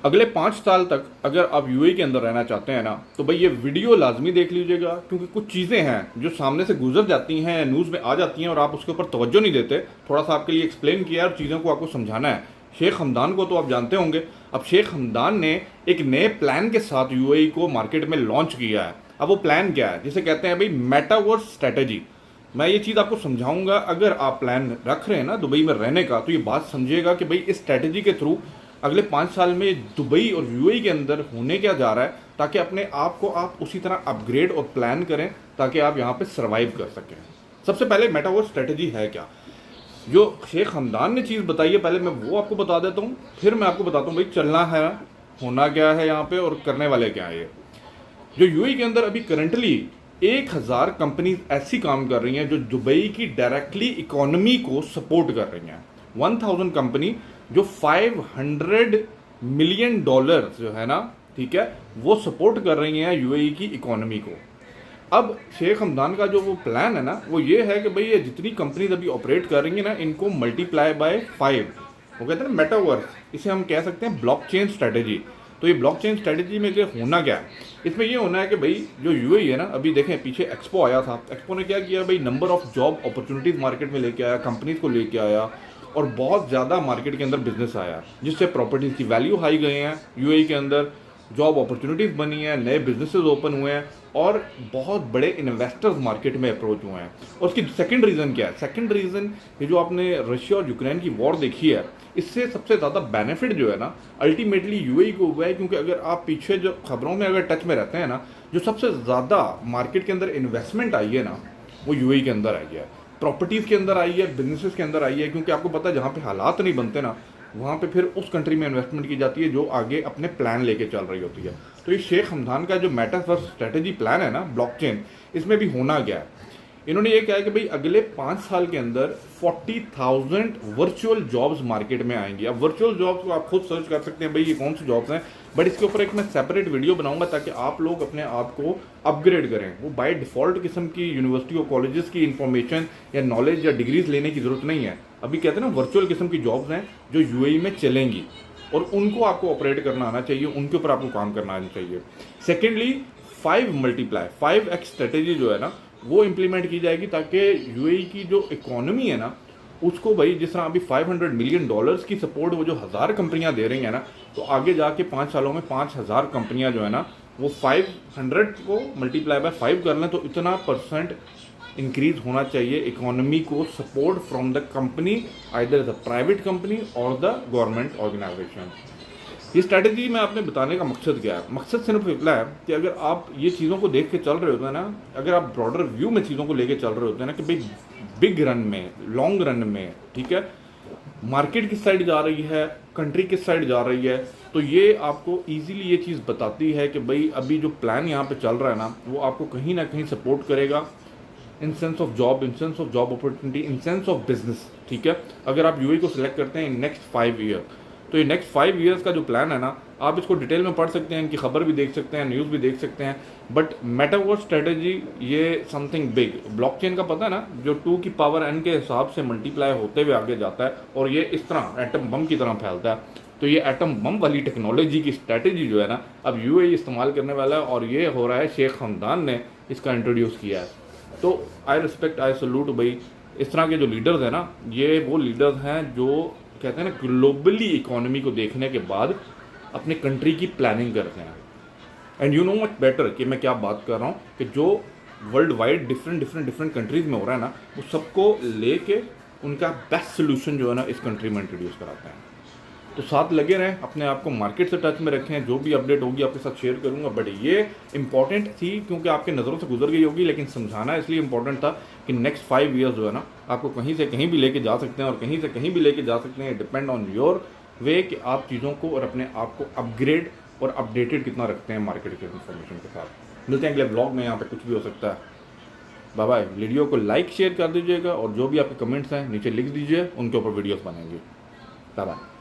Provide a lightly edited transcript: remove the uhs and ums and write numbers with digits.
अगले 5 साल तक अगर आप यूएई के अंदर रहना चाहते हैं ना, तो भाई ये वीडियो लाजमी देख लीजिएगा, क्योंकि कुछ चीज़ें हैं जो सामने से गुजर जाती हैं, न्यूज़ में आ जाती हैं और आप उसके ऊपर तवज्जो नहीं देते। थोड़ा सा आपके लिए एक्सप्लेन किया और चीज़ों को आपको समझाना है। शेख हमदान को तो आप जानते होंगे। अब शेख हमदान ने एक नए प्लान के साथ यूएई को मार्केट में लॉन्च किया है। अब वो प्लान क्या है, जिसे कहते हैं भाई मेटावर्स स्ट्रेटेजी। मैं ये चीज़ आपको समझाऊंगा। अगर आप प्लान रख रहे हैं ना दुबई में रहने का, तो ये बात समझिएगा कि भाई इस स्ट्रेटेजी के थ्रू अगले 5 साल में दुबई और यूएई के अंदर होने क्या जा रहा है, ताकि अपने आप को आप उसी तरह अपग्रेड और प्लान करें ताकि आप यहाँ पे सरवाइव कर सकें। सबसे पहले मेटावर्स स्ट्रेटेजी है क्या, जो शेख हमदान ने चीज़ बताई है, पहले मैं वो आपको बता देता हूँ, फिर मैं आपको बताता हूँ भाई चलना है, होना क्या है यहाँ पे और करने वाले क्या है। ये जो यूएई के अंदर अभी करंटली 1000 कंपनीज ऐसी काम कर रही हैं जो दुबई की डायरेक्टली इकोनॉमी को सपोर्ट कर रही हैं। 1000 कंपनी जो 500 मिलियन डॉलर जो है ना, ठीक है, वो सपोर्ट कर रही हैं यूएई की इकोनॉमी को। अब शेख हमदान का जो वो प्लान है ना, वो ये है कि भाई ये जितनी कंपनीज अभी ऑपरेट कर रही हैं ना, इनको मल्टीप्लाई बाय 5, वो कहते हैं ना मेटावर्स, इसे हम कह सकते हैं ब्लॉकचेन स्ट्रेटेजी। तो ये ब्लॉकचेन स्ट्रेटेजी में क्या होना क्या है, इसमें ये होना है कि भाई जो यूएई है ना, अभी देखें पीछे एक्सपो आया था, एक्सपो ने क्या किया भाई, number of job opportunities market में लेके आया, कंपनीज को लेके आया और बहुत ज़्यादा मार्केट के अंदर बिजनेस आया, जिससे प्रॉपर्टीज़ की वैल्यू हाई गए हैं, यूएई के अंदर जॉब अपॉर्चुनिटीज़ बनी हैं, नए बिजनेसेस ओपन हुए हैं और बहुत बड़े इन्वेस्टर्स मार्केट में अप्रोच हुए हैं। और उसकी सेकंड रीज़न क्या है, सेकंड रीज़न ये जो आपने रशिया और यूक्रेन की वॉर देखी है, इससे सबसे ज़्यादा बेनिफिट जो है ना अल्टीमेटली यूएई को हुआ है। क्योंकि अगर आप पीछे जो खबरों में अगर टच में रहते हैं ना, जो सबसे ज़्यादा मार्केट के अंदर इन्वेस्टमेंट आई है ना, वो यूएई के अंदर आई है, प्रॉपर्टीज़ के अंदर आई है, बिजनेसेस के अंदर आई है। क्योंकि आपको पता है जहाँ पे हालात नहीं बनते ना, वहाँ पे फिर उस कंट्री में इन्वेस्टमेंट की जाती है जो आगे अपने प्लान लेके चल रही होती है। तो ये शेख हमदान का जो मेटावर्स स्ट्रेटेजी प्लान है ना ब्लॉकचेन, इसमें भी होना क्या है, इन्होंने ये कहा है कि भाई अगले 5 साल के अंदर 40,000 वर्चुअल जॉब्स मार्केट में आएंगी। अब वर्चुअल जॉब्स को आप खुद सर्च कर सकते हैं भाई ये कौन सी जॉब्स हैं, बट इसके ऊपर एक मैं सेपरेट वीडियो बनाऊंगा ताकि आप लोग अपने आप को अपग्रेड करें। वो बाय डिफ़ॉल्ट किस्म की यूनिवर्सिटी और कॉलेजेस की इंफॉर्मेशन या नॉलेज या डिग्रीज लेने की ज़रूरत नहीं है। अभी कहते हैं ना वर्चुअल किस्म की जॉब्स हैं जो यूएई में चलेंगी और उनको आपको ऑपरेट करना आना चाहिए, उनके ऊपर आपको काम करना आना चाहिए। सेकेंडली 5 मल्टीप्लाई 5x स्ट्रेटेजी जो है ना, वो इम्प्लीमेंट की जाएगी ताकि यूएई की जो इकोनॉमी है ना, उसको भाई जिस तरह अभी 500 मिलियन डॉलर्स की सपोर्ट वो जो 1000 कंपनियां दे रही हैं ना, तो आगे जाके 5 सालों में 5000 कंपनियां जो है ना, वो 500 को मल्टीप्लाई बाय 5 कर लें तो इतना परसेंट इंक्रीज होना चाहिए इकोनॉमी को support from the company, either the private company और द गवर्नमेंट ऑर्गेनाइजेशन। ये स्ट्रैटेजी में आपने बताने का मकसद क्या है, मकसद सिर्फ इतना है कि अगर आप ये चीज़ों को देख के चल रहे होते हैं ना, अगर आप ब्रॉडर व्यू में चीज़ों को लेके चल रहे होते हैं ना, कि भाई बिग रन में, लॉन्ग रन में, ठीक है, मार्केट किस साइड जा रही है, कंट्री किस साइड जा रही है, तो ये आपको इजीली ये चीज़ बताती है कि भाई अभी जो प्लान यहाँ पे चल रहा है ना, वो आपको कहीं ना कहीं सपोर्ट करेगा in sense of job, in sense of job opportunity, in sense of business. ठीक है, अगर आप यूएई को सिलेक्ट करते हैं इन नेक्स्ट 5 ईयर, तो ये नेक्स्ट 5 ईयर्स का जो प्लान है ना, आप इसको डिटेल में पढ़ सकते हैं, इनकी खबर भी देख सकते हैं, न्यूज़ भी देख सकते हैं। बट मेटावर्स स्ट्रेटेजी ये समथिंग बिग, ब्लॉकचेन का पता है ना, जो 2 की पावर n के हिसाब से मल्टीप्लाई होते हुए आगे जाता है और ये इस तरह एटम बम की तरह फैलता है। तो ये एटम बम वाली टेक्नोलॉजी की स्ट्रेटेजी जो है ना, अब यूएई इस्तेमाल करने वाला है और ये हो रहा है, शेख हमदान ने इसका इंट्रोड्यूस किया है। तो आई रिस्पेक्ट, आई सल्यूट भाई, इस तरह के जो लीडर्स हैं ना, ये वो लीडर्स हैं जो कहते हैं ना ग्लोबली इकोनॉमी को देखने के बाद अपने कंट्री की प्लानिंग करते हैं। And you know much better कि मैं क्या बात कर रहा हूँ, कि जो वर्ल्ड वाइड डिफरेंट कंट्रीज़ में हो रहा है ना, वो सबको लेके उनका बेस्ट सोल्यूशन जो है ना इस कंट्री में इंट्रोड्यूस कराते हैं। तो साथ लगे रहें, अपने आप को मार्केट से टच में रखें, जो भी अपडेट होगी आपके साथ शेयर करूंगा। बट ये इंपॉर्टेंट थी क्योंकि आपके नज़रों से गुजर गई होगी, लेकिन समझाना इसलिए इंपॉर्टेंट था कि नेक्स्ट 5 ईयर्स जो है ना, आपको कहीं से कहीं भी लेके जा सकते हैं और कहीं से कहीं भी लेके जा सकते हैं। डिपेंड ऑन योर वे कि आप चीज़ों को और अपने आप को अपग्रेड और अपडेटेड कितना रखते हैं मार्केट के इन्फॉर्मेशन के साथ। मिलते हैं अगले ब्लॉग में, यहाँ पर कुछ भी हो सकता है। Bye bye. वीडियो को लाइक शेयर कर दीजिएगा और जो भी आपके कमेंट्स हैं नीचे लिख दीजिए, उनके ऊपर वीडियोज़ बनेंगी। Bye bye.